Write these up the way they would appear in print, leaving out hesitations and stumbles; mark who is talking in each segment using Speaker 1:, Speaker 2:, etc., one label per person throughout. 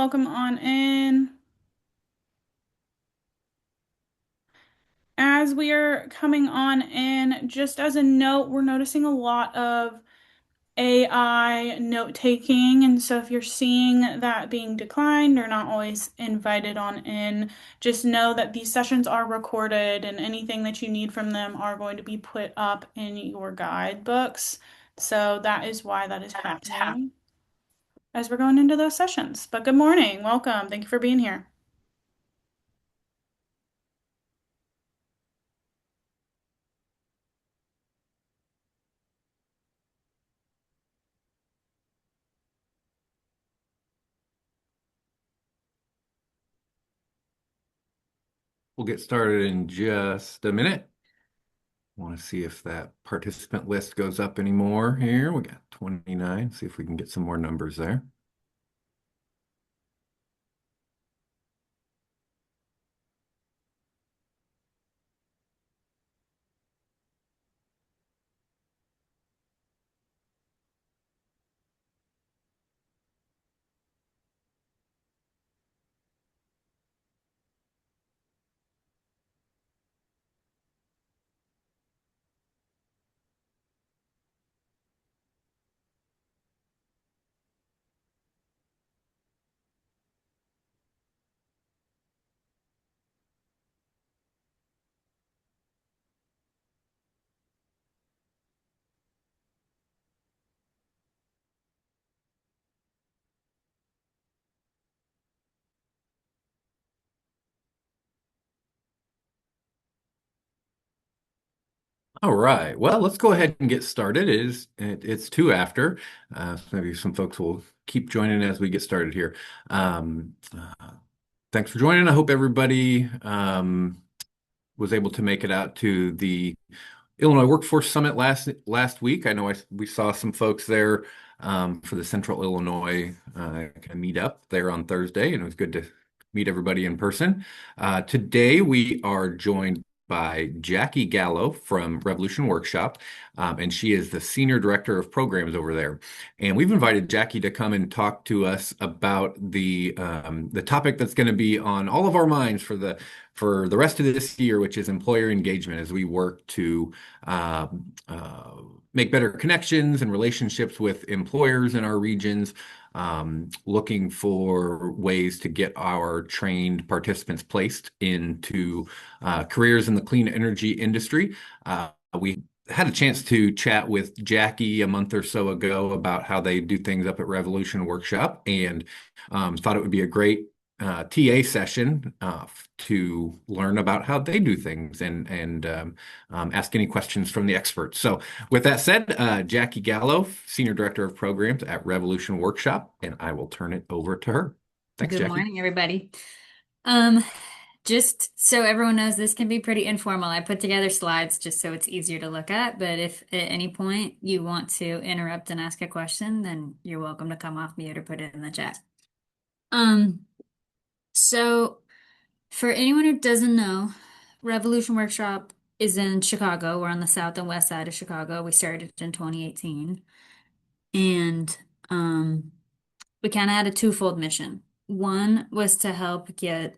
Speaker 1: welcome on in. As we are coming on in, just as a note, we're noticing a lot of AI note taking. And so if you're seeing that being declined or not always invited on in, just know that these sessions are recorded and anything that you need from them are going to be put up in your guidebooks. So that is why that is happening as we're going into those sessions. But good morning, welcome. Thank you for being here.
Speaker 2: We'll get started in just a minute. Want to see if that participant list goes up anymore here. We got 29. See if we can get some more numbers there. All right. Well, let's go ahead and get started. It's two after. So maybe some folks will keep joining as we get started here. Thanks for joining. I hope everybody was able to make it out to the Illinois Workforce Summit last week. I know we saw some folks there for the Central Illinois kind of meet up there on Thursday, and it was good to meet everybody in person. Today we are joined by Jackie Gallo from Revolution Workshop, and she is the Senior Director of Programs over there. And we've invited Jackie to come and talk to us about the topic that's going to be on all of our minds for the rest of this year, which is employer engagement, as we work to uh, uh, make better connections and relationships with employers in our regions, looking for ways to get our trained participants placed into careers in the clean energy industry. We had a chance to chat with Jackie a month or so ago about how they do things up at Revolution Workshop, and thought it would be a great TA session to learn about how they do things and ask any questions from the experts. So, with that said, Jackie Gallo, Senior Director of Programs at Revolution Workshop, and I will turn it over to her. Thanks,
Speaker 3: Good
Speaker 2: Jackie.
Speaker 3: morning, everybody. Um, just so everyone knows, this can be pretty informal. I put together slides just so it's easier to look at, but if at any point you want to interrupt and ask a question, then you're welcome to come off mute or put it in the chat. Um, so for anyone who doesn't know, Revolution Workshop is in Chicago. We're on the south and west side of Chicago. We started in 2018. And we kind of had a twofold mission. One was to help get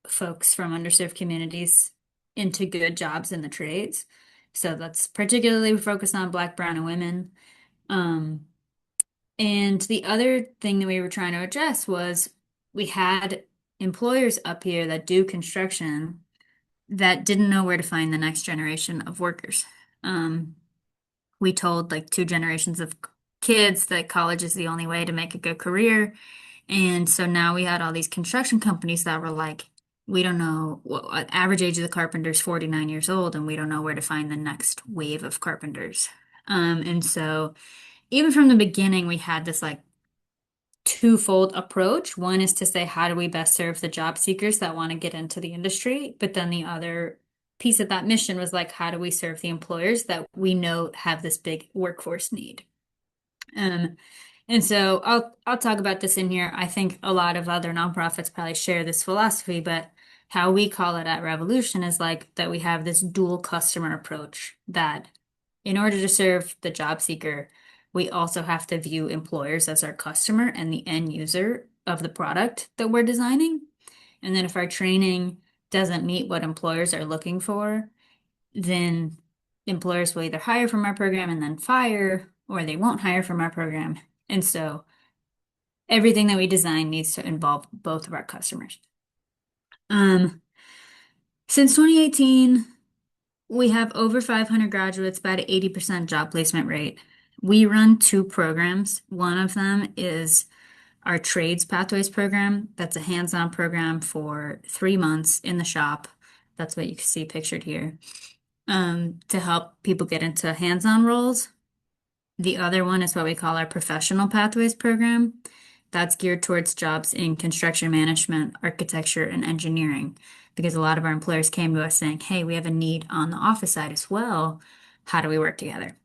Speaker 3: folks from underserved communities into good jobs in the trades. So that's particularly focused on Black, Brown, and women. Um, and the other thing that we were trying to address was we had employers up here that do construction that didn't know where to find the next generation of workers. Um, we told like two generations of kids that college is the only way to make a good career. And so now we had all these construction companies that were like, we don't know what average age of the carpenter is 49 years old, and we don't know where to find the next wave of carpenters. And so even from the beginning, we had this like twofold approach. One is to say, how do we best serve the job seekers that want to get into the industry? But then the other piece of that mission was like, how do we serve the employers that we know have this big workforce need? Um, and so I'll talk about this in here. I think a lot of other nonprofits probably share this philosophy, but how we call it at Revolution is like that we have this dual customer approach that in order to serve the job seeker, we also have to view employers as our customer and the end user of the product that we're designing. And then if our training doesn't meet what employers are looking for, then employers will either hire from our program and then fire, or they won't hire from our program. And so everything that we design needs to involve both of our customers. Since 2018, we have over 500 graduates, about an 80% job placement rate. We run two programs. One of them is our Trades Pathways program. That's a hands-on program for 3 months in the shop. That's what you can see pictured here, to help people get into hands-on roles. The other one is what we call our Professional Pathways program. That's geared towards jobs in construction management, architecture, and engineering, because a lot of our employers came to us saying, hey, we have a need on the office side as well. How do we work together?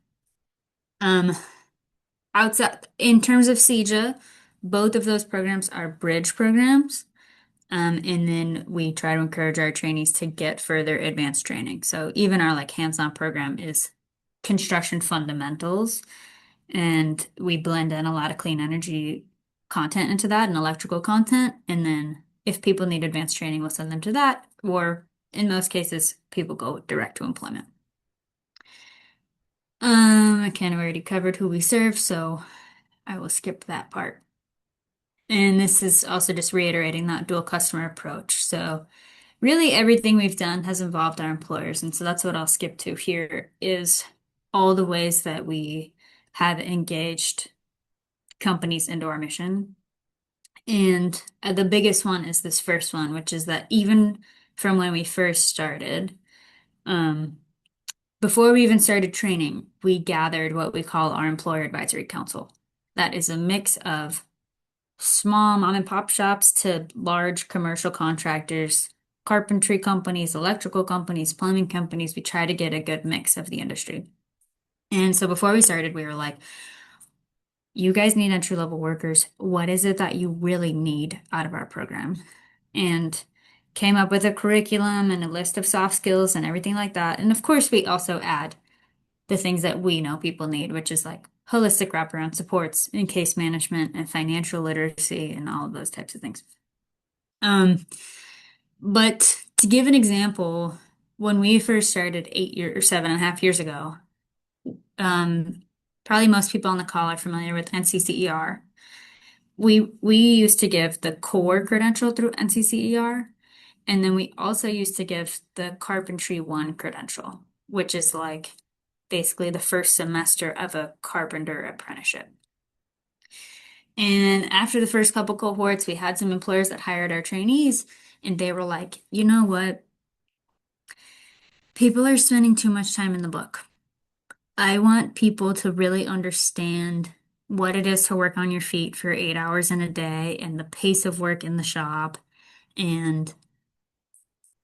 Speaker 3: Outside, in terms of CEJA, both of those programs are bridge programs. And then we try to encourage our trainees to get further advanced training. So even our like hands-on program is construction fundamentals, and we blend in a lot of clean energy content into that and electrical content. And then if people need advanced training, we'll send them to that. Or in most cases, people go direct to employment. I kind of already covered who we serve, so I will skip that part. And this is also just reiterating that dual customer approach. So really everything we've done has involved our employers. And so that's what I'll skip to here is all the ways that we have engaged companies into our mission. And the biggest one is this first one, which is that even from when we first started, before we even started training, we gathered what we call our Employer Advisory Council. That is a mix of small mom and pop shops to large commercial contractors, carpentry companies, electrical companies, plumbing companies. We try to get a good mix of the industry. And so before we started, we were like, you guys need entry-level workers. What is it that you really need out of our program? And came up with a curriculum and a list of soft skills and everything like that. And of course, we also add the things that we know people need, which is like holistic wraparound supports in case management and financial literacy and all of those types of things. But to give an example, when we first started 8 years or 7.5 years ago, probably most people on the call are familiar with NCCER. We used to give the core credential through NCCER, and then we also used to give the Carpentry 1 credential, which is like basically the first semester of a carpenter apprenticeship. And after the first couple cohorts, we had some employers that hired our trainees, and they were like, you know what? People are spending too much time in the book. I want people to really understand what it is to work on your feet for 8 hours in a day and the pace of work in the shop. And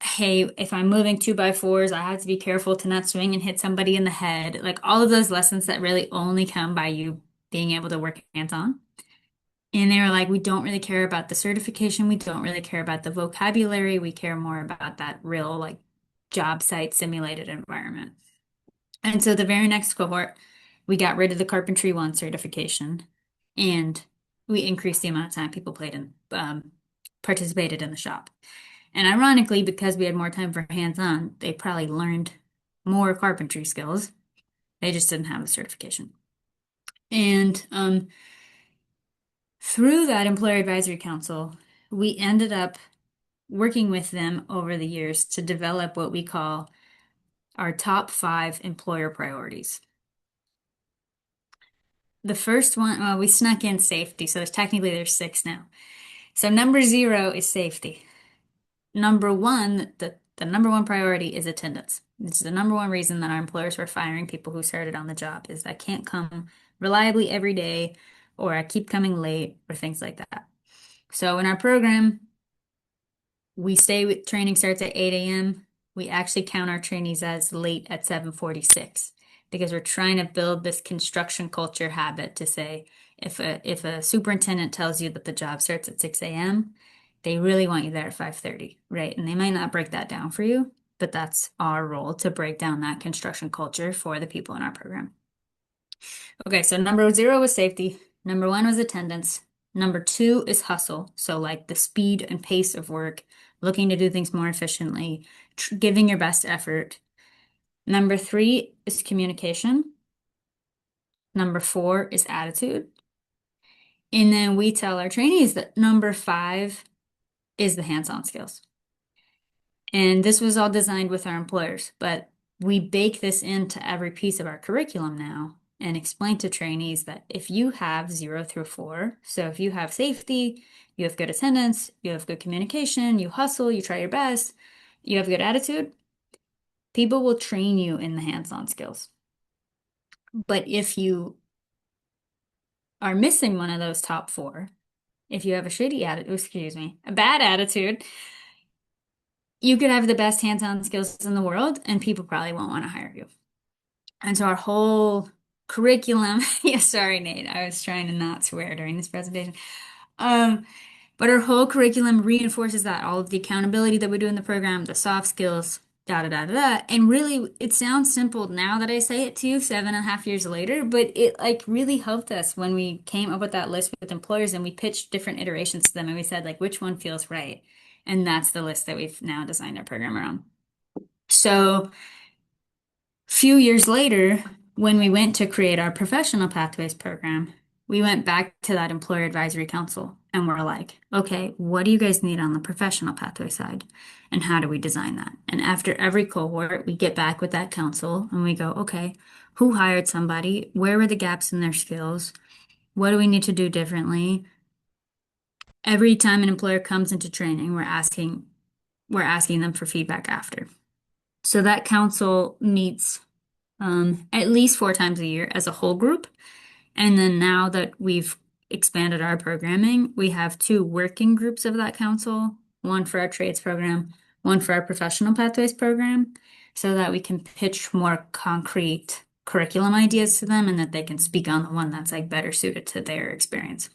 Speaker 3: hey, if I'm moving 2x4s, I have to be careful to not swing and hit somebody in the head. Like all of those lessons that really only come by you being able to work hands-on. And they were like, we don't really care about the certification. We don't really care about the vocabulary. We care more about that real like job site simulated environment. And so the very next cohort, we got rid of the Carpentry 1 certification, and we increased the amount of time people participated in the shop. And ironically, because we had more time for hands-on, they probably learned more carpentry skills. They just didn't have the certification. And through that Employer Advisory Council, we ended up working with them over the years to develop what we call our top 5 employer priorities. The first one, we snuck in safety, so there's 6 now. So number 0 is safety. Number 1, the number 1 priority is attendance. This is the number 1 reason that our employers were firing people who started on the job is I can't come reliably every day, or I keep coming late, or things like that. So in our program, we stay with training starts at 8 a.m. We actually count our trainees as late at 7:46 because we're trying to build this construction culture habit to say if a superintendent tells you that the job starts at 6 a.m., they really want you there at 5:30, right? And they might not break that down for you, but that's our role to break down that construction culture for the people in our program. Okay, so number 0 was safety. Number 1 was attendance. Number two is hustle. So, like the speed and pace of work, looking to do things more efficiently, giving your best effort. Number three is communication. Number four is attitude. And then we tell our trainees that number five is the hands-on skills. And this was all designed with our employers, but we bake this into every piece of our curriculum now and explain to trainees that if you have 0 through 4, so if you have safety, you have good attendance, you have good communication, you hustle, you try your best, you have good attitude, people will train you in the hands-on skills. But if you are missing one of those top four, if you have a shitty attitude, excuse me, a bad attitude, you could have the best hands-on skills in the world and people probably won't want to hire you. And so our whole curriculum, yeah, sorry, Nate, I was trying to not swear during this presentation. Um, but our whole curriculum reinforces that all of the accountability that we do in the program, the soft skills, da da da da da. And really, it sounds simple now that I say it to you, 7.5 years later, but it like really helped us when we came up with that list with employers and we pitched different iterations to them and we said like which one feels right. And that's the list that we've now designed our program around. So few years later, when we went to create our professional pathways program, we went back to that employer advisory council and we're like, okay, what do you guys need on the professional pathway side? And how do we design that? And after every cohort, we get back with that council and we go, okay, who hired somebody? Where were the gaps in their skills? What do we need to do differently? Every time an employer comes into training, we're asking them for feedback after. So that council meets at least 4 times a year as a whole group. And then now that we've expanded our programming, we have 2 working groups of that council, one for our trades program, one for our professional pathways program, so that we can pitch more concrete curriculum ideas to them and that they can speak on the one that's like better suited to their experience.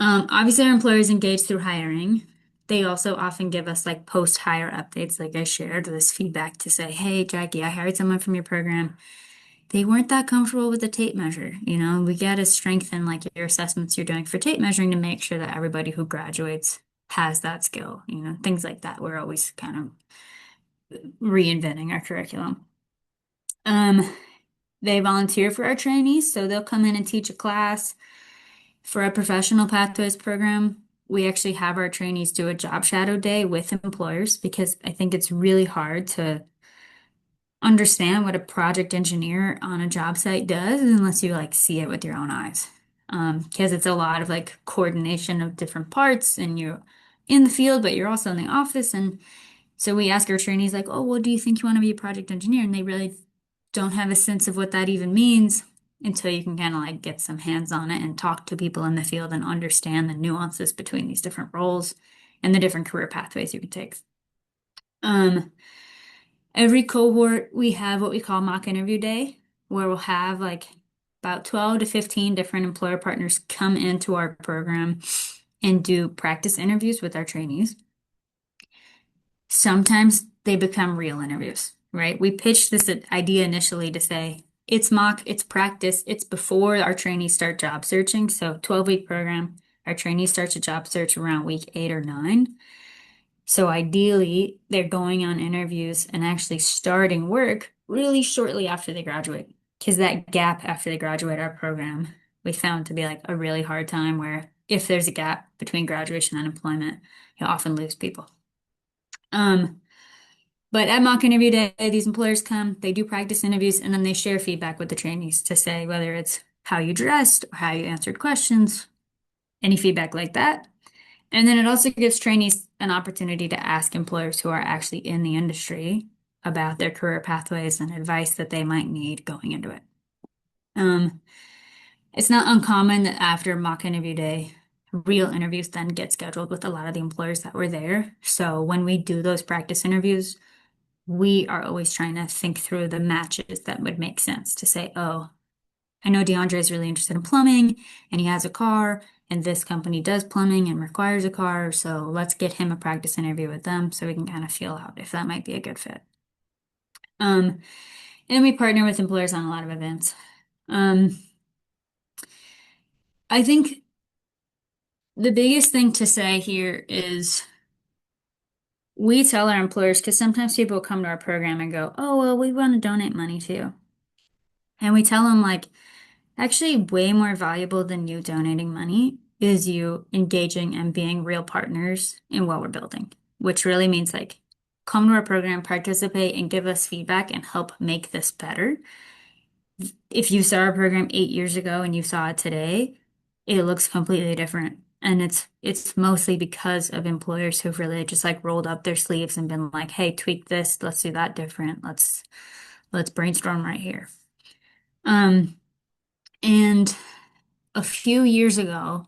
Speaker 3: Obviously, our employers engage through hiring. They also often give us like post-hire updates, like I shared this feedback to say, hey, Jackie, I hired someone from your program. They weren't that comfortable with the tape measure. We got to strengthen like your assessments you're doing for tape measuring to make sure that everybody who graduates has that skill, things like that. We're always kind of reinventing our curriculum. They volunteer for our trainees, so they'll come in and teach a class. For our professional pathways program, we actually have our trainees do a job shadow day with employers because I think it's really hard to understand what a project engineer on a job site does unless you like see it with your own eyes. Because it's a lot of like coordination of different parts and you're in the field, but you're also in the office. And so we ask our trainees like, oh, well, do you think you want to be a project engineer? And they really don't have a sense of what that even means until you can kind of like get some hands on it and talk to people in the field and understand the nuances between these different roles and the different career pathways you can take. Every cohort, we have what we call mock interview day, where we'll have like about 12 to 15 different employer partners come into our program and do practice interviews with our trainees. Sometimes they become real interviews, right? We pitched this idea initially to say it's mock, it's practice, it's before our trainees start job searching. So 12-week program, our trainees start a job search around week 8 or 9. So ideally, they're going on interviews and actually starting work really shortly after they graduate. Because that gap after they graduate our program, we found to be like a really hard time where if there's a gap between graduation and employment, you often lose people. But at mock interview day, these employers come, they do practice interviews, and then they share feedback with the trainees to say whether it's how you dressed or how you answered questions, any feedback like that. And then it also gives trainees an opportunity to ask employers who are actually in the industry about their career pathways and advice that they might need going into it. It's not uncommon that after mock interview day, real interviews then get scheduled with a lot of the employers that were there. So when we do those practice interviews, we are always trying to think through the matches that would make sense to say, oh, I know DeAndre is really interested in plumbing and he has a car and this company does plumbing and requires a car. So let's get him a practice interview with them so we can kind of feel out if that might be a good fit. And then we partner with employers on a lot of events. I think the biggest thing to say here is we tell our employers, because sometimes people come to our program and go, oh, well, we want to donate money too. And we tell them, like, actually, way more valuable than you donating money is you engaging and being real partners in what we're building, which really means like come to our program, participate, and give us feedback and help make this better. If you saw our program 8 years ago and you saw it today, it looks completely different. And it's mostly because of employers who've really just like rolled up their sleeves and been like, hey, tweak this, let's do that different. Let's brainstorm right here. Um, and a few years ago,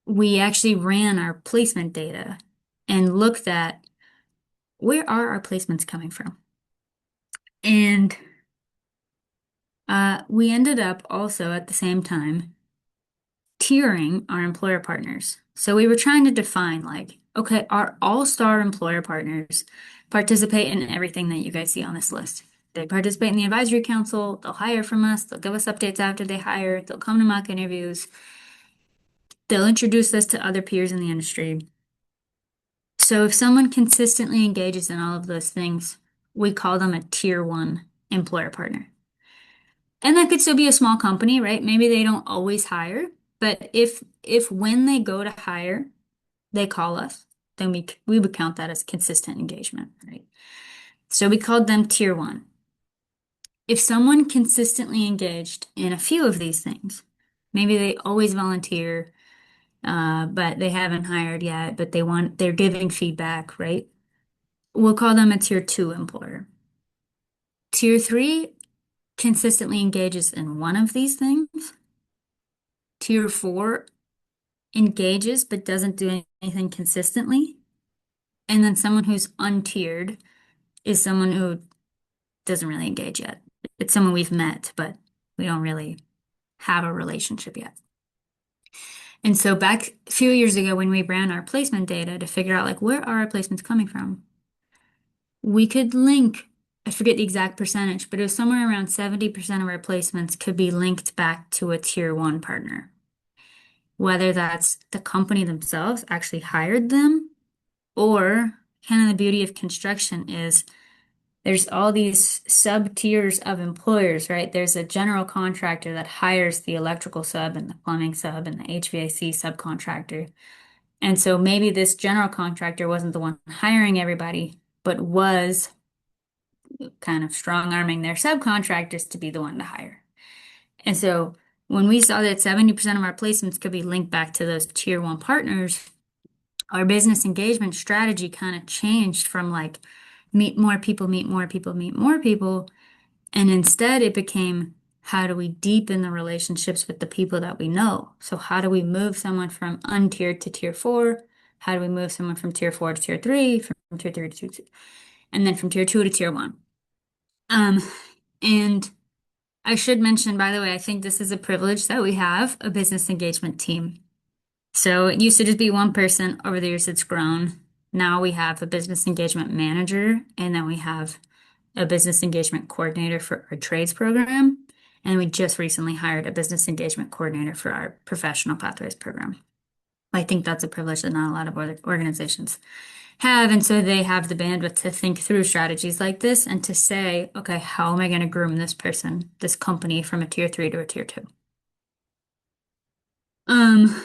Speaker 3: we actually ran our placement data and looked at where are our placements coming from. And we ended up also at the same time tiering our employer partners. So we were trying to define like, okay, our all-star employer partners participate in everything that you guys see on this list. They participate in the advisory council, they'll hire from us, they'll give us updates after they hire, they'll come to mock interviews, they'll introduce us to other peers in the industry. So if someone consistently engages in all of those things, we call them a tier one employer partner. And that could still be a small company, right? Maybe they don't always hire, but if when they go to hire, they call us, then we would count that as consistent engagement, right? So we called them tier one. If someone consistently engaged in a few of these things, maybe they always volunteer, but they haven't hired yet, but they're giving feedback, right? We'll call them a tier two employer. Tier three consistently engages in one of these things. Tier four engages but doesn't do anything consistently. And then someone who's untiered is someone who doesn't really engage yet. It's someone we've met, but we don't really have a relationship yet. And so back a few years ago when we ran our placement data to figure out like where are our placements coming from, we could link, I forget the exact percentage, but it was somewhere around 70% of our placements could be linked back to a tier one partner. Whether that's the company themselves actually hired them, or kind of the beauty of construction is there's all these sub tiers of employers, right? There's a general contractor that hires the electrical sub and the plumbing sub and the HVAC subcontractor. And so maybe this general contractor wasn't the one hiring everybody, but was kind of strong arming their subcontractors to be the one to hire. And so when we saw that 70% of our placements could be linked back to those tier one partners, our business engagement strategy kind of changed from like meet more people, meet more people, meet more people. And instead it became how do we deepen the relationships with the people that we know? So how do we move someone from untiered to tier four? How do we move someone from tier four to tier three, from tier three to tier two, and then from tier two to tier one? Um, and I should mention, by the way, I think this is a privilege that we have a business engagement team. So it used to just be one person. Over the years, it's grown. Now we have a business engagement manager, and then we have a business engagement coordinator for our trades program. And we just recently hired a business engagement coordinator for our professional pathways program. I think that's a privilege that not a lot of other organizations have. And so they have the bandwidth to think through strategies like this and to say, okay, how am I going to groom this person, this company from a tier three to a tier two? Um,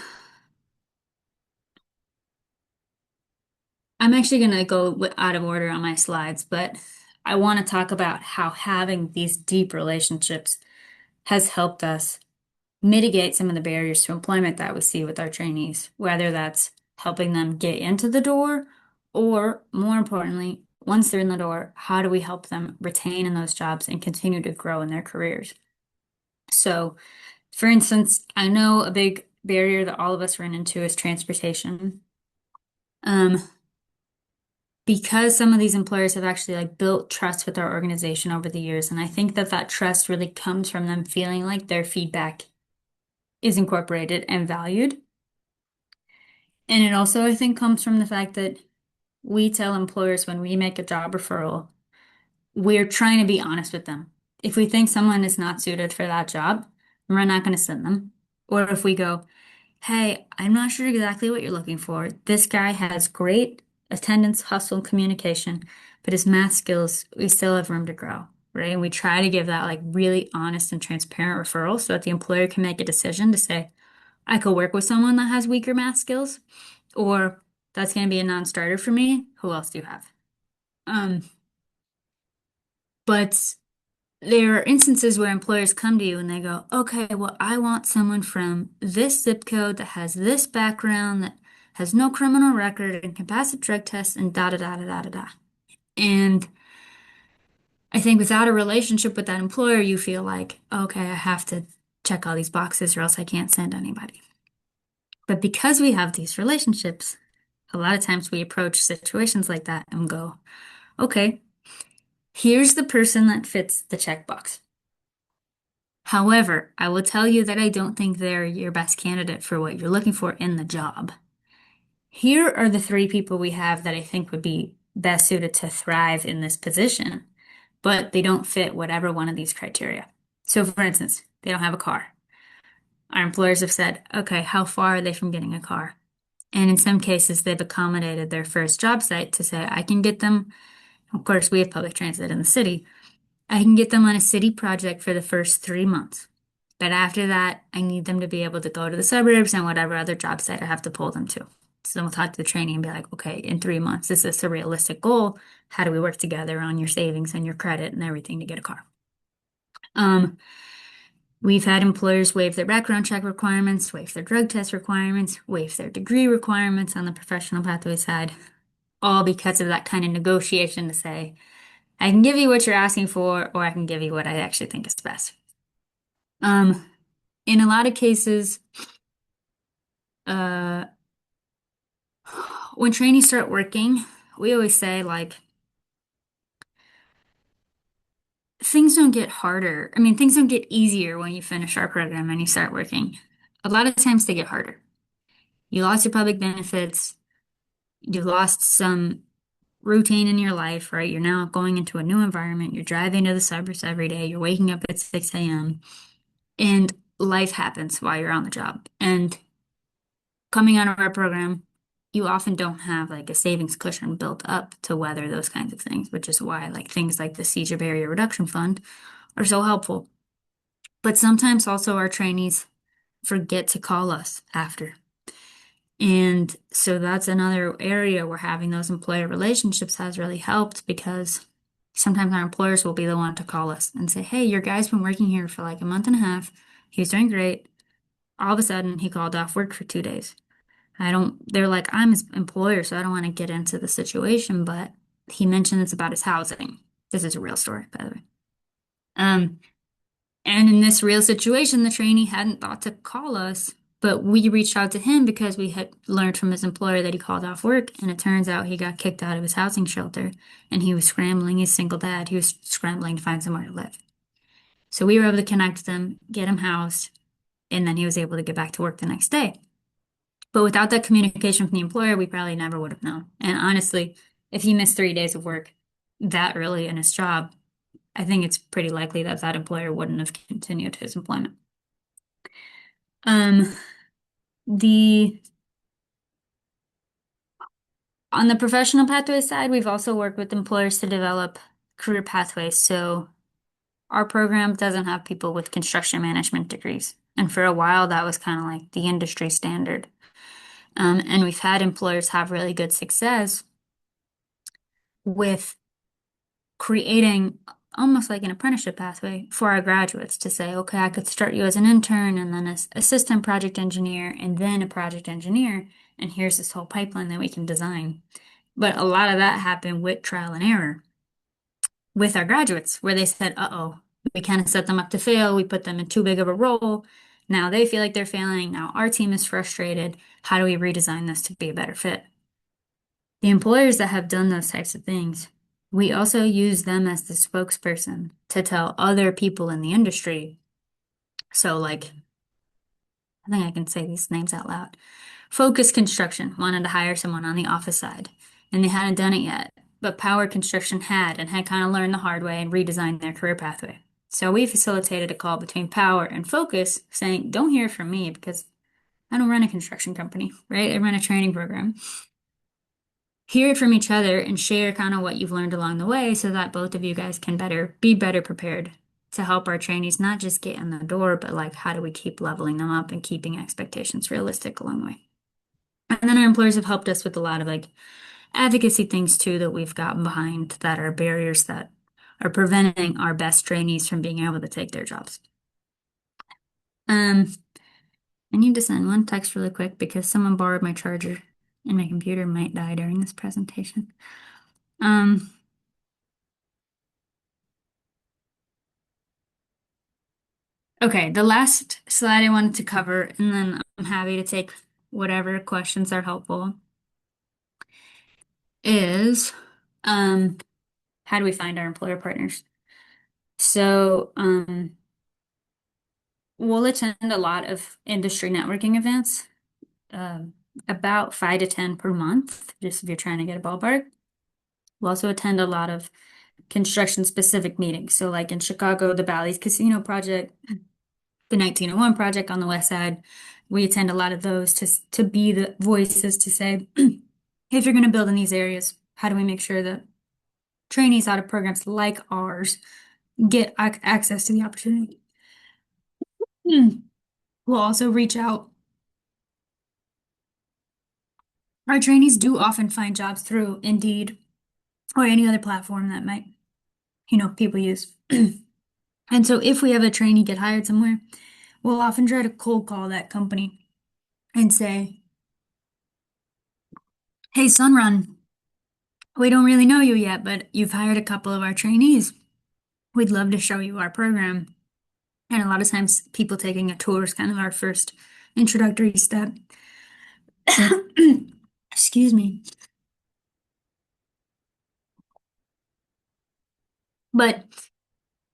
Speaker 3: I'm actually going to go out of order on my slides, but I want to talk about how having these deep relationships has helped us mitigate some of the barriers to employment that we see with our trainees, whether that's helping them get into the door, or more importantly, once they're in the door, how do we help them retain in those jobs and continue to grow in their careers? So, for instance, I know a big barrier that all of us run into is transportation. Um, because some of these employers have actually like built trust with our organization over the years, and I think that that trust really comes from them feeling like their feedback is incorporated and valued. And it also, I think, comes from the fact that we tell employers when we make a job referral, we're trying to be honest with them. If we think someone is not suited for that job, we're not going to send them. Or if we go, hey, I'm not sure exactly what you're looking for. This guy has great attendance, hustle, and communication, but his math skills, we still have room to grow, right? And we try to give that like really honest and transparent referral so that the employer can make a decision to say, I could work with someone that has weaker math skills, or that's going to be a non-starter for me. Who else do you have? Um, but there are instances where employers come to you and they go, okay, well, I want someone from this zip code that has this background, that has no criminal record and can pass a drug test and da da da da da da da. And I think without a relationship with that employer, you feel like, okay, I have to check all these boxes or else I can't send anybody. But because we have these relationships, a lot of times we approach situations like that and go, okay, here's the person that fits the checkbox. However, I will tell you that I don't think they're your best candidate for what you're looking for in the job. Here are the three people we have that I think would be best suited to thrive in this position, but they don't fit whatever one of these criteria. So, for instance, they don't have a car. Our employers have said, okay, how far are they from getting a car? And in some cases, they've accommodated their first job site to say, I can get them. Of course, we have public transit in the city. I can get them on a city project for the first 3 months. But after that, I need them to be able to go to the suburbs and whatever other job site I have to pull them to. So then we'll talk to the trainee and be like, okay, in 3 months, is this a realistic goal? How do we work together on your savings and your credit and everything to get a car? Um, we've had employers waive their background check requirements, waive their drug test requirements, waive their degree requirements on the professional pathway side, all because of that kind of negotiation to say, I can give you what you're asking for, or I can give you what I actually think is best. Um, in a lot of cases, uh, when trainees start working, we always say like things don't get harder. I mean, things don't get easier when you finish our program and you start working. A lot of times they get harder. You lost your public benefits, you lost some routine in your life, right? You're now going into a new environment. You're driving to the suburbs every day. You're waking up at 6 a.m. and life happens while you're on the job. And coming out of our program, you often don't have like a savings cushion built up to weather those kinds of things, which is why like things like the CEJA Barrier Reduction Fund are so helpful. But sometimes also our trainees forget to call us after. And so that's another area where having those employer relationships has really helped because sometimes our employers will be the one to call us and say, hey, your guy's been working here for like a month and a half. He's doing great. All of a sudden, he called off work for 2 days. They're like, I'm his employer, so I don't want to get into the situation, but he mentioned it's about his housing. This is a real story, by the way. Um, and in this real situation, the trainee hadn't thought to call us, but we reached out to him because we had learned from his employer that he called off work, and it turns out he got kicked out of his housing shelter, and he was scrambling. He's a single dad. He was scrambling to find somewhere to live. So we were able to connect them, get him housed, and then he was able to get back to work the next day. But without that communication from the employer, we probably never would have known. And honestly, if he missed 3 days of work that early in his job, I think it's pretty likely that that employer wouldn't have continued his employment. Um, the on the professional pathway side, we've also worked with employers to develop career pathways. So our program doesn't have people with construction management degrees. And for a while, that was kind of like the industry standard. And we've had employers have really good success with creating almost like an apprenticeship pathway for our graduates to say, okay, I could start you as an intern and then as assistant project engineer and then a project engineer. And here's this whole pipeline that we can design. But a lot of that happened with trial and error with our graduates, where they said, uh-oh, we kind of set them up to fail. We put them in too big of a role. Now they feel like they're failing. Now our team is frustrated. How do we redesign this to be a better fit? The employers that have done those types of things, we also use them as the spokesperson to tell other people in the industry. So, like, I think I can say these names out loud. Focus Construction wanted to hire someone on the office side, and they hadn't done it yet. But Power Construction had and had kind of learned the hard way and redesigned their career pathway. So we facilitated a call between Power and Focus saying, don't hear from me because I don't run a construction company, right? I run a training program. Hear it from each other and share kind of what you've learned along the way so that both of you guys can be better prepared to help our trainees not just get in the door, but like how do we keep leveling them up and keeping expectations realistic along the way. And then our employers have helped us with a lot of like advocacy things too that we've gotten behind that are barriers that are preventing our best trainees from being able to take their jobs. Um, I need to send one text really quick because someone borrowed my charger and my computer might die during this presentation. Um, okay, the last slide I wanted to cover, and then I'm happy to take whatever questions are helpful, is how do we find our employer partners? So, we'll attend a lot of industry networking events, um, about 5 to 10 per month, just if you're trying to get a ballpark. We'll also attend a lot of construction specific meetings. So, like in Chicago, the Bally's Casino Project, the 1901 Project on the West Side, we attend a lot of those to be the voices to say, if you're going to build in these areas, how do we make sure that trainees out of programs like ours get access to the opportunity? We'll also reach out. Our trainees do often find jobs through Indeed or any other platform that might, people use. And so if we have a trainee get hired somewhere, we'll often try to cold call that company and say, hey, Sunrun, we don't really know you yet, but you've hired a couple of our trainees. We'd love to show you our program. And a lot of times, people taking a tour is kind of our first introductory step. Excuse me. But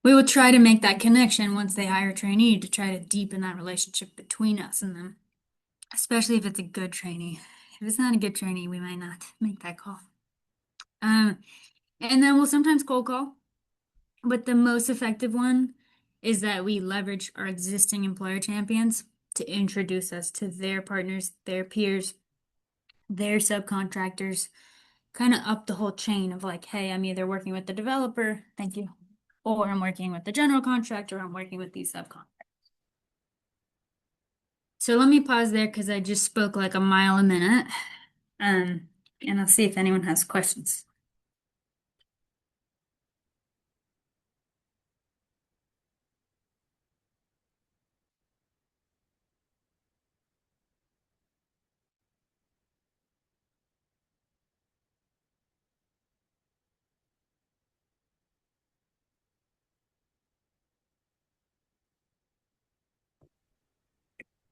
Speaker 3: we will try to make that connection once they hire a trainee to try to deepen that relationship between us and them, especially if it's a good trainee. If it's not a good trainee, we might not make that call. Um, and then we'll sometimes cold call, but the most effective one is that we leverage our existing employer champions to introduce us to their partners, their peers, their subcontractors, kind of up the whole chain of like, hey, I'm either working with the developer, thank you, or I'm working with the general contractor, or I'm working with these subcontractors. So let me pause there because I just spoke like a mile a minute. Um, and I'll see if anyone has questions.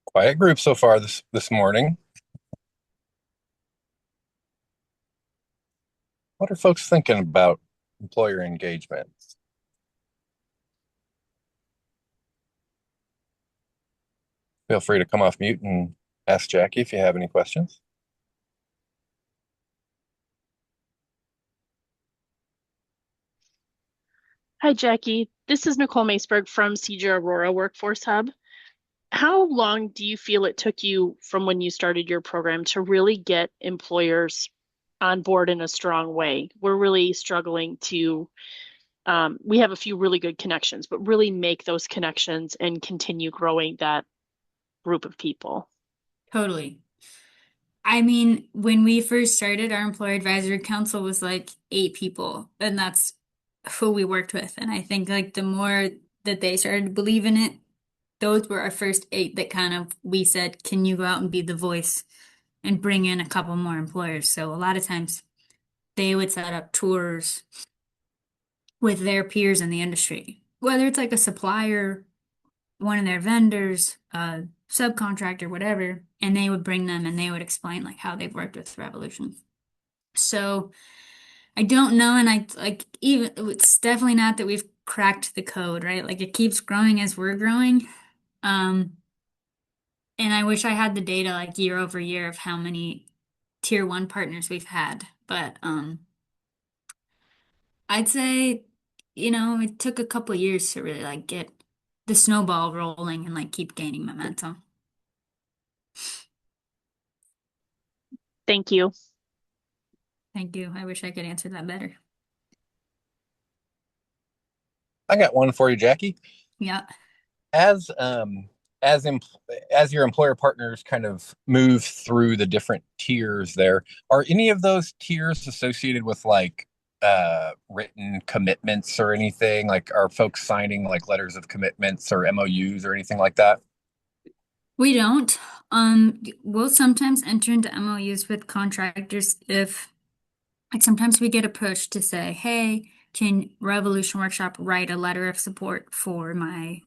Speaker 4: Quiet group so far this morning. What are folks thinking about employer engagement? Feel free to come off mute and ask Jackie if you have any questions.
Speaker 5: Hi, Jackie. This is Nicole Maceberg from CEJA Aurora Workforce Hub. How long do you feel it took you from when you started your program to really get employers on board in a strong way? We're really struggling to, we have a few really good connections, but really make those connections and continue growing that group of people.
Speaker 3: Totally. I mean, when we first started, our employer advisory council was like 8 people, and that's who we worked with. And I think like the more that they started to believe in it, those were our first 8 that kind of we said, can you go out and be the voice and bring in a couple more employers? So a lot of times they would set up tours with their peers in the industry, whether it's like a supplier, one of their vendors, a subcontractor, whatever, and they would bring them and they would explain like how they've worked with Revolution. So I don't know, and I like even it's definitely not that we've cracked the code, right? Like it keeps growing as we're growing. Um, and I wish I had the data like year over year of how many tier one partners we've had. But I'd say, it took a couple years to really like get the snowball rolling and like keep gaining momentum.
Speaker 5: Thank you.
Speaker 3: Thank you. I wish I could answer that better.
Speaker 4: I got one for you, Jackie.
Speaker 3: Yeah.
Speaker 4: As as em as your employer partners kind of move through the different tiers there, are any of those tiers associated with like written commitments or anything? Like are folks signing like letters of commitments or MOUs or anything like that?
Speaker 3: We don't. We'll sometimes enter into MOUs with contractors if, like, sometimes we get approached to say, hey, can Revolution Workshop write a letter of support for my,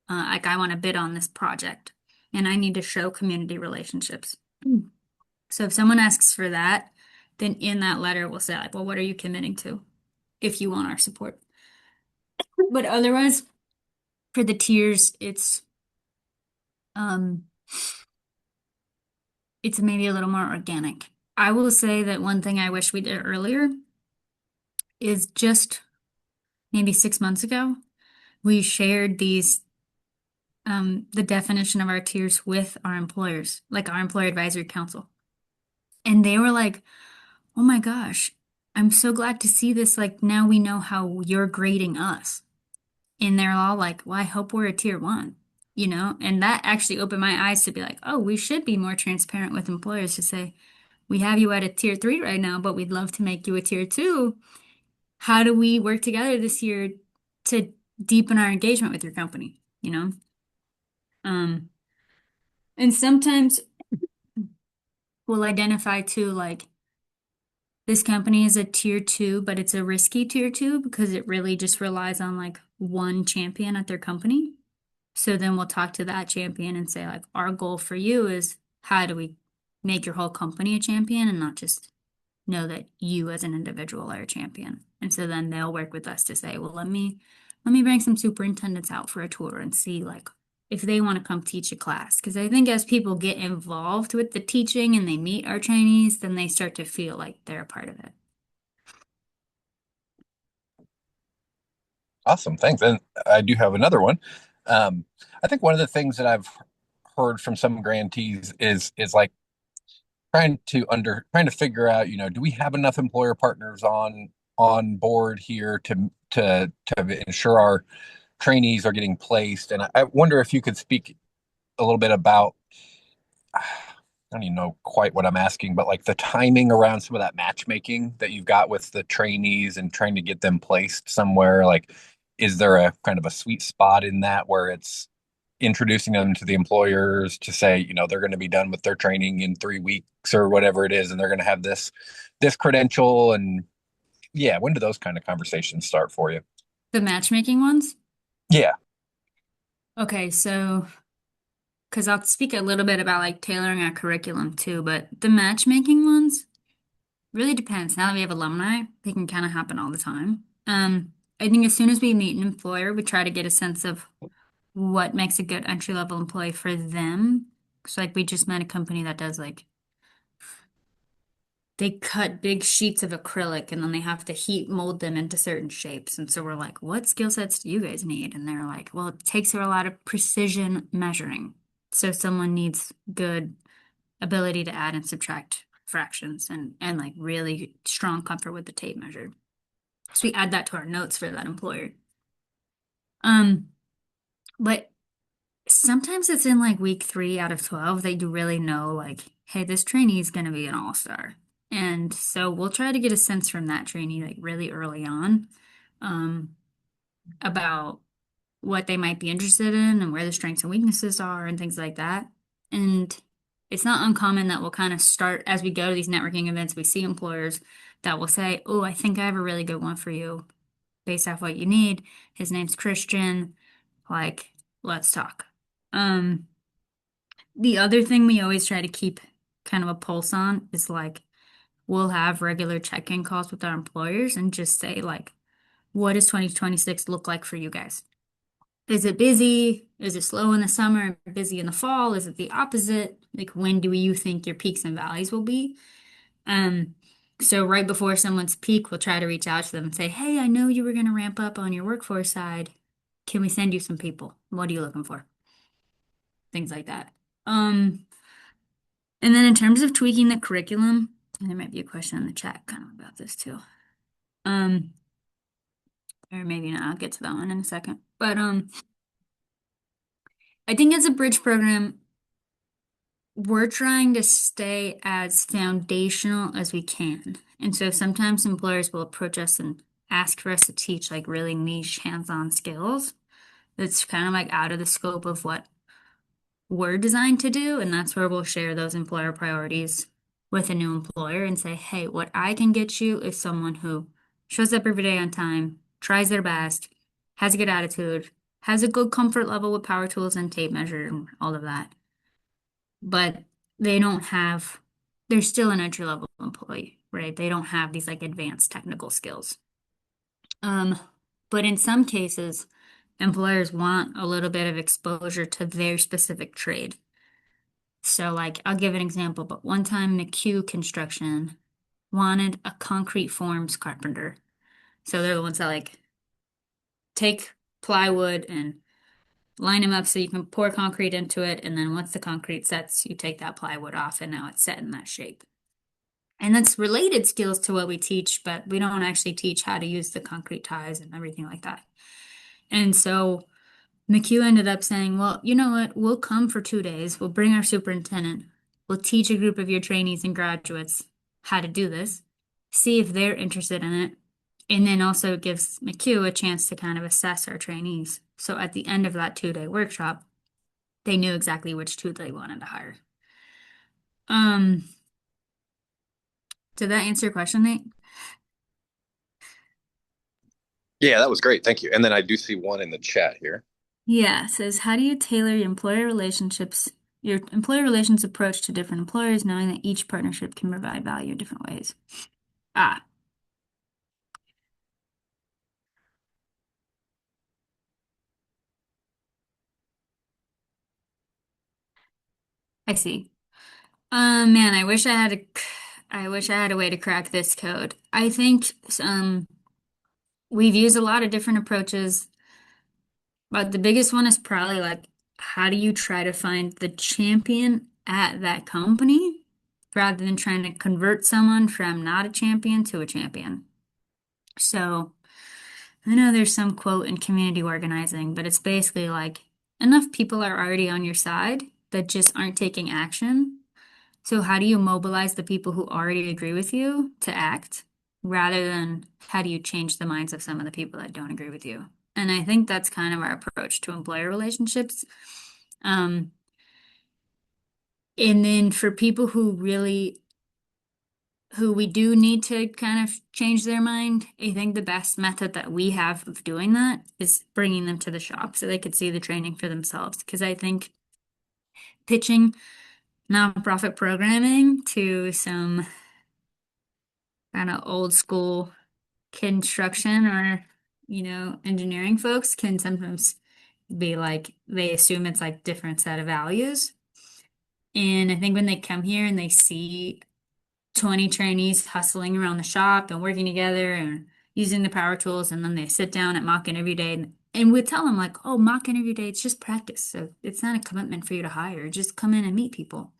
Speaker 3: like, I want to bid on this project and I need to show community relationships. So if someone asks for that, then in that letter we'll say, like, well, what are you committing to if you want our support? But otherwise, for the tiers, um, it's maybe a little more organic. I will say that one thing I wish we did earlier is just maybe 6 months ago, we shared the definition of our tiers with our employers, like our employer advisory council. And they were like, oh my gosh, I'm so glad to see this. Like, now we know how you're grading us. And they're all like, well, I hope we're a tier one, you know? And that actually opened my eyes to be like, oh, we should be more transparent with employers to say, we have you at a tier three right now, but we'd love to make you a tier two. How do we work together this year to deepen our engagement with your company, you know? Um, and sometimes we'll identify too, like, this company is a tier two, but it's a risky tier two because it really just relies on like one champion at their company. So then we'll talk to that champion and say, like, our goal for you is how do we make your whole company a champion and not just know that you as an individual are a champion. And so then they'll work with us to say, well, let me bring some superintendents out for a tour and see like if they want to come teach a class. Because I think as people get involved with the teaching and they meet our trainees, then they start to feel like they're a part of it.
Speaker 4: Awesome, thanks. And I do have another one. Um, I think one of the things that I've heard from some grantees is like trying to figure out, do we have enough employer partners on board here to ensure our trainees are getting placed. And I wonder if you could speak a little bit about, I don't even know quite what I'm asking, but like the timing around some of that matchmaking that you've got with the trainees and trying to get them placed somewhere. Like, is there a kind of a sweet spot in that where it's introducing them to the employers to say, they're going to be done with their training in 3 weeks or whatever it is, and they're going to have this credential? And yeah, when do those kind of conversations start for you?
Speaker 3: The matchmaking ones?
Speaker 4: Yeah.
Speaker 3: Okay, so because I'll speak a little bit about like tailoring our curriculum too, but the matchmaking ones really depends. Now that we have alumni, they can kind of happen all the time. I think as soon as we meet an employer, we try to get a sense of what makes a good entry level employee for them. So like we just met a company that does like they cut big sheets of acrylic and then they have to heat mold them into certain shapes. And so we're like, what skill sets do you guys need? And they're like, well, it takes a lot of precision measuring. So someone needs good ability to add and subtract fractions and like really strong comfort with the tape measure. So we add that to our notes for that employer. Um, but sometimes it's in like week 3 out of 12 that you really know, like, hey, this trainee is going to be an all-star. And so we'll try to get a sense from that trainee like really early on, um, about what they might be interested in and where the strengths and weaknesses are and things like that. And it's not uncommon that we'll kind of start as we go to these networking events, we see employers that will say, oh, I think I have a really good one for you based off what you need. His name's Christian. Like, let's talk. Um, the other thing we always try to keep kind of a pulse on is like we'll have regular check-in calls with our employers and just say like, what does 2026 look like for you guys? Is it busy? Is it slow in the summer? Busy in the fall? Is it the opposite? Like when do you think your peaks and valleys will be? Um, so right before someone's peak, we'll try to reach out to them and say, hey, I know you were going to ramp up on your workforce side. Can we send you some people? What are you looking for? Things like that. Um, and then in terms of tweaking the curriculum, and there might be a question in the chat kind of about this too. Um, or maybe not, I'll get to that one in a second. But I think as a bridge program, we're trying to stay as foundational as we can. And so sometimes employers will approach us and ask for us to teach like really niche hands-on skills. That's kind of like out of the scope of what we're designed to do. And that's where we'll share those employer priorities with a new employer and say, hey, what I can get you is someone who shows up every day on time, tries their best, has a good attitude, has a good comfort level with power tools and tape measure and all of that. But they don't have, they're still an entry level employee, right? They don't have these like advanced technical skills. Um, but in some cases, employers want a little bit of exposure to their specific trade. So, like, I'll give an example, but one time McHugh Construction wanted a concrete forms carpenter. So they're the ones that like take plywood and line them up so you can pour concrete into it. And then once the concrete sets, you take that plywood off and now it's set in that shape. And that's related skills to what we teach, but we don't actually teach how to use the concrete ties and everything like that. And so McHugh ended up saying, well, you know what? We'll come for 2 days. We'll bring our superintendent. We'll teach a group of your trainees and graduates how to do this, see if they're interested in it. And then also it gives McHugh a chance to kind of assess our trainees. So at the end of that 2 day workshop, they knew exactly which two they wanted to hire. Um, did that answer your question, Nate?
Speaker 4: Yeah, that was great. Thank you. And then I do see one in the chat here.
Speaker 3: Yeah, it says, how do you tailor your employer relations approach to different employers, knowing that each partnership can provide value in different ways? Ah, I see. Man, I wish I had a way to crack this code. I think we've used a lot of different approaches, but the biggest one is probably like, how do you try to find the champion at that company rather than trying to convert someone from not a champion to a champion? So I know there's some quote in community organizing, but it's basically like enough people are already on your side that just aren't taking action. So how do you mobilize the people who already agree with you to act rather than how do you change the minds of some of the people that don't agree with you? And I think that's kind of our approach to employer relationships. Um, and then for people who we do need to kind of change their mind, I think the best method that we have of doing that is bringing them to the shop so they could see the training for themselves. Because I think pitching nonprofit programming to some kind of old school construction or, engineering folks can sometimes be like, they assume it's like different set of values. And I think when they come here and they see 20 trainees hustling around the shop and working together and using the power tools, and then they sit down at mock interview day and we tell them like, oh, mock interview day, it's just practice. So it's not a commitment for you to hire. Just come in and meet people.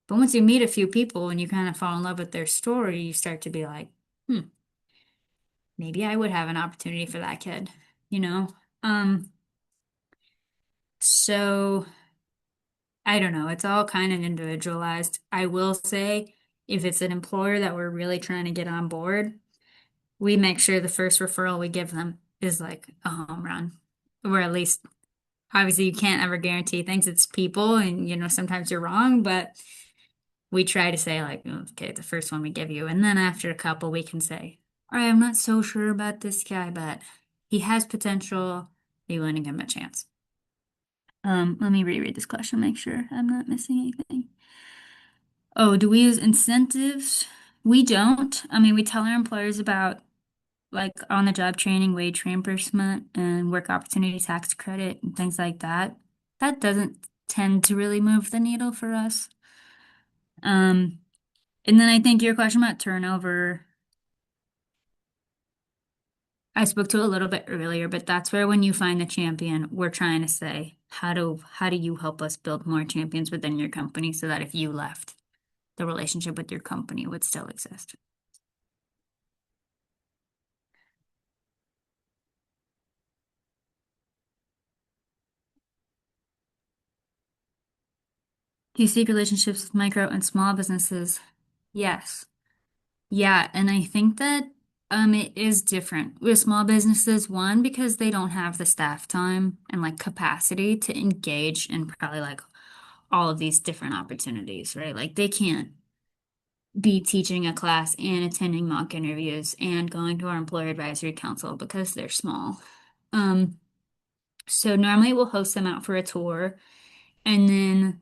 Speaker 3: But once you meet a few people and you kind of fall in love with their story, you start to be like, maybe I would have an opportunity for that kid, you know? So I don't know. It's all kind of individualized. I will say, if it's an employer that we're really trying to get on board, we make sure the first referral we give them is like a home run. Or at least, obviously, you can't ever guarantee things. It's people, and sometimes you're wrong, but we try to say, like, okay, the first one we give you. And then after a couple, we can say, all right, I'm not so sure about this guy, but he has potential. You want to give him a chance. Let me reread this question, make sure I'm not missing anything. Oh, do we use incentives? We don't. I mean, we tell our employers about like on the job training, wage reimbursement, and work opportunity tax credit and things like that. That doesn't tend to really move the needle for us. And then I think your question about turnover, I spoke to a little bit earlier, but that's where when you find the champion, we're trying to say, how do you help us build more champions within your company so that if you left, the relationship with your company would still exist? Do you seek relationships with micro and small businesses? Yes. Yeah, and I think that it is different with small businesses, one, because they don't have the staff time and like capacity to engage in probably like all of these different opportunities, right? Like they can't be teaching a class and attending mock interviews and going to our employer advisory council because they're small. Um, so normally we'll host them out for a tour, and then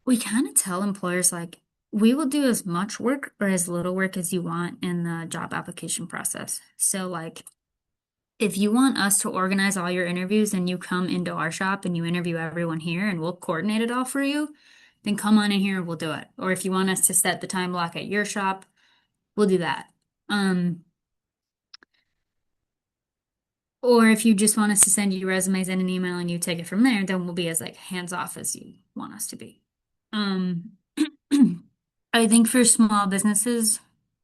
Speaker 3: we kind of tell employers like we will do as much work or as little work as you want in the job application process. So like if you want us to organize all your interviews and you come into our shop and you interview everyone here and we'll coordinate it all for you, then come on in here and we'll do it. Or if you want us to set the time block at your shop, we'll do that. Or if you just want us to send you resumes in an email and you take it from there, then we'll be as like hands off as you want us to be. Um, I think for small businesses,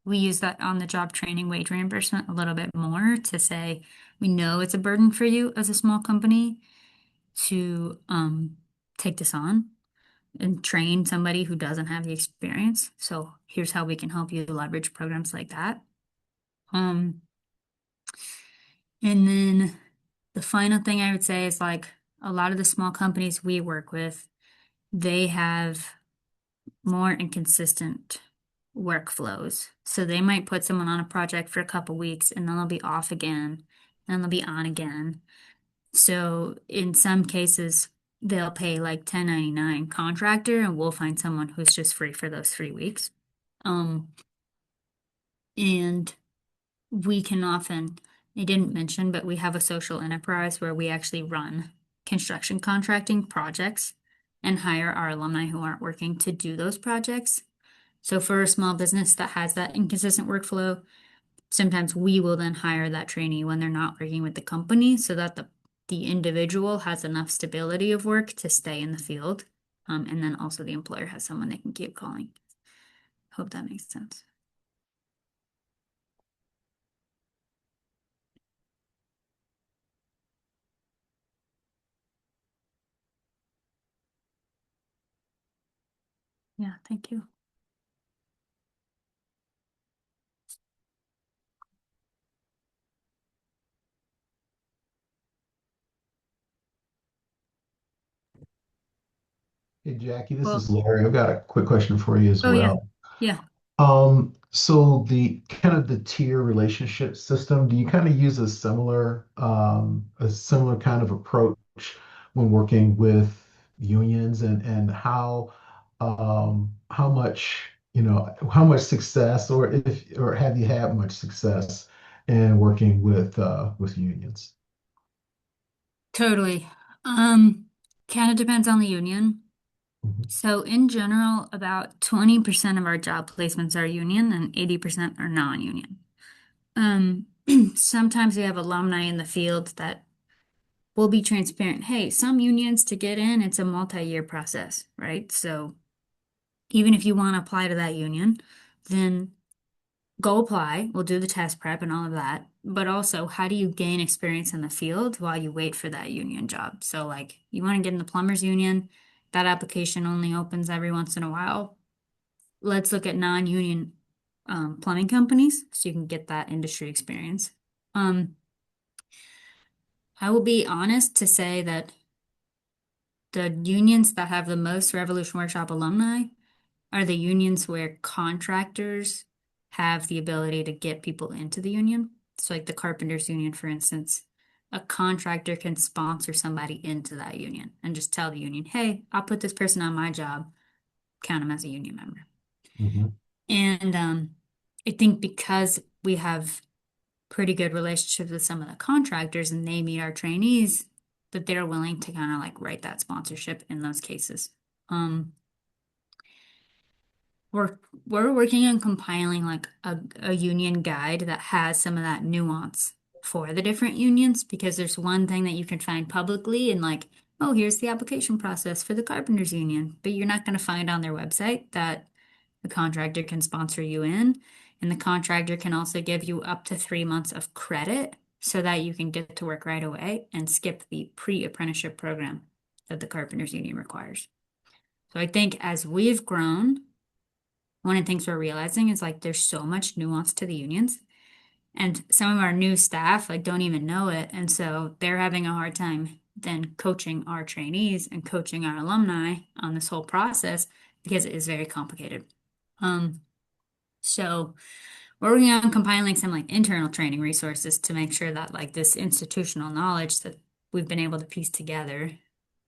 Speaker 3: we use that on the job training wage reimbursement a little bit more to say we know it's a burden for you as a small company to take this on and train somebody who doesn't have the experience. So here's how we can help you leverage programs like that. Um, and then the final thing I would say is like a lot of the small companies we work with, they have more inconsistent workflows. So they might put someone on a project for a couple weeks and then they'll be off again, and they'll be on again. So in some cases, they'll pay like 1099 contractor and we'll find someone who's just free for those 3 weeks. And we can often, they didn't mention, but we have a social enterprise where we actually run construction contracting projects and hire our alumni who aren't working to do those projects. So for a small business that has that inconsistent workflow, sometimes we will then hire that trainee when they're not working with the company so that the individual has enough stability of work to stay in the field. And then also the employer has someone they can keep calling. Hope that makes sense. Yeah, thank you.
Speaker 6: Hey Jackie, this
Speaker 3: Well,
Speaker 6: is Larry. I've got a quick question for you as
Speaker 3: oh yeah,
Speaker 6: well.
Speaker 3: yeah.
Speaker 6: So the kind of the tier relationship system, do you kind of use a similar kind of approach when working with unions and how much, how much success or have you had much success in working with unions?
Speaker 3: Totally. Kind of depends on the union.
Speaker 6: Mhm.
Speaker 3: So in general, about 20% of our job placements are union and 80% are non-union. Um, Sometimes we have alumni in the field that will be transparent. Hey, some unions to get in, it's a multi-year process, right? So even if you want to apply to that union, then go apply. We'll do the test prep and all of that. But also, how do you gain experience in the field while you wait for that union job? So, like, you want to get in the plumbers union, that application only opens every once in a while. Let's look at non-union plumbing companies so you can get that industry experience. Um, I will be honest to say that the unions that have the most Revolution Workshop alumni are the unions where contractors have the ability to get people into the union. So, like the carpenters union, for instance, a contractor can sponsor somebody into that union and just tell the union, hey, I'll put this person on my job, count them as a union member.
Speaker 6: Mhm.
Speaker 3: And I think because we have pretty good relationships with some of the contractors and they meet our trainees, that they're willing to kind of like write that sponsorship in those cases. Um, we're we're working on compiling like a union guide that has some of that nuance for the different unions because there's one thing that you can find publicly and like, oh, here's the application process for the carpenters union, but you're not going to find on their website that the contractor can sponsor you in, and the contractor can also give you up to 3 months of credit so that you can get to work right away and skip the pre-apprenticeship program that the carpenters union requires. So I think as we've grown, one of the things we're realizing is like there's so much nuance to the unions. And some of our new staff like don't even know it. And so they're having a hard time then coaching our trainees and coaching our alumni on this whole process because it is very complicated. So we're working on compiling some like internal training resources to make sure that like this institutional knowledge that we've been able to piece together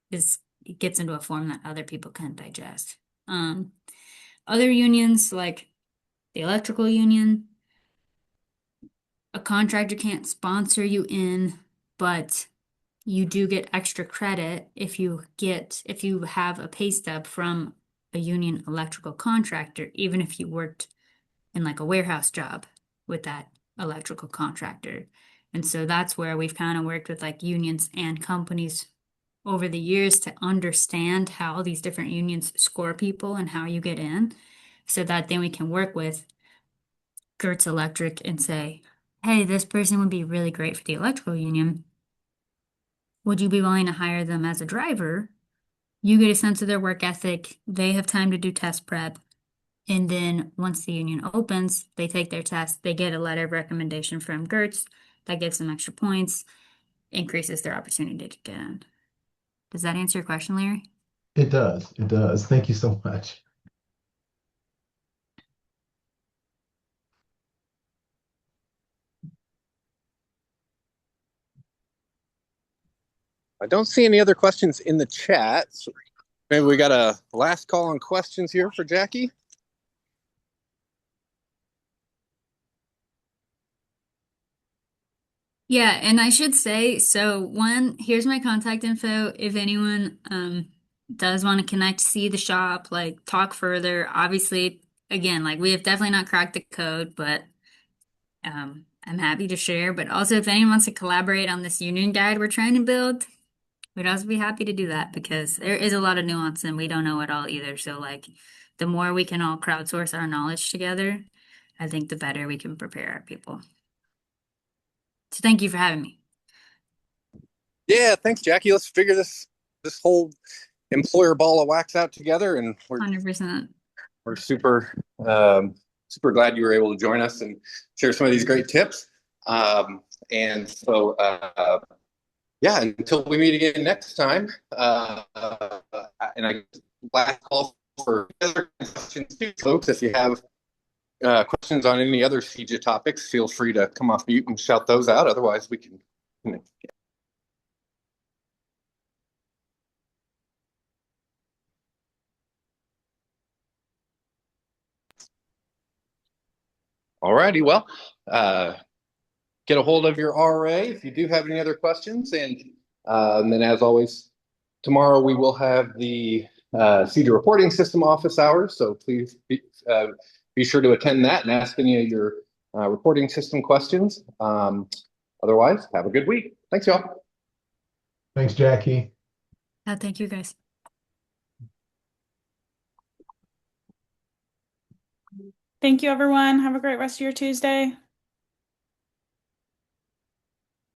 Speaker 3: is it gets into a form that other people can digest. Other unions like the electrical union, a contractor can't sponsor you in, but you do get extra credit if you have a pay stub from a union electrical contractor, even if you worked in like a warehouse job with that electrical contractor. And so that's where we've kind of worked with like unions and companies over the years to understand how these different unions score people and how you get in, so that then we can work with Gertz Electric and say, hey, this person would be really great for the electrical union. Would you be willing to hire them as a driver? You get a sense of their work ethic. They have time to do test prep. And then once the union opens, they take their test. They get a letter of recommendation from Gertz that gives them extra points, increases their opportunity to get in. Does that answer your question, Larry?
Speaker 6: It does. It does. Thank you so much.
Speaker 4: I don't see any other questions in the chat. So maybe we got a last call on questions here for Jackie.
Speaker 3: Yeah, and I should say, so one, here's my contact info. If anyone does want to connect, see the shop, like talk further. Obviously, again, like we have definitely not cracked the code, but I'm happy to share. But also, if anyone wants to collaborate on this union guide we're trying to build, we'd also be happy to do that because there is a lot of nuance and we don't know it all either. So like the more we can all crowdsource our knowledge together, I think the better we can prepare our people. So thank you for having me.
Speaker 4: Yeah, thanks, Jackie. Let's figure this whole employer ball of wax out together, and
Speaker 3: 100%.
Speaker 4: we're super glad you were able to join us and share some of these great tips. And so, yeah, until we meet again next time. And I last call for other questions too, folks. If you have questions on any other CEJA topics, feel free to come off mute and shout those out. Otherwise, we can. All righty. Well, get a hold of your RA if you do have any other questions. And then, as always, tomorrow we will have the CEJA reporting system office hours. So please be sure to attend that and ask any of your reporting system questions. Otherwise, have a good week. Thanks, y'all.
Speaker 6: Thanks, Jackie.
Speaker 3: Thank you, guys.
Speaker 1: Thank you, everyone. Have a great rest of your Tuesday.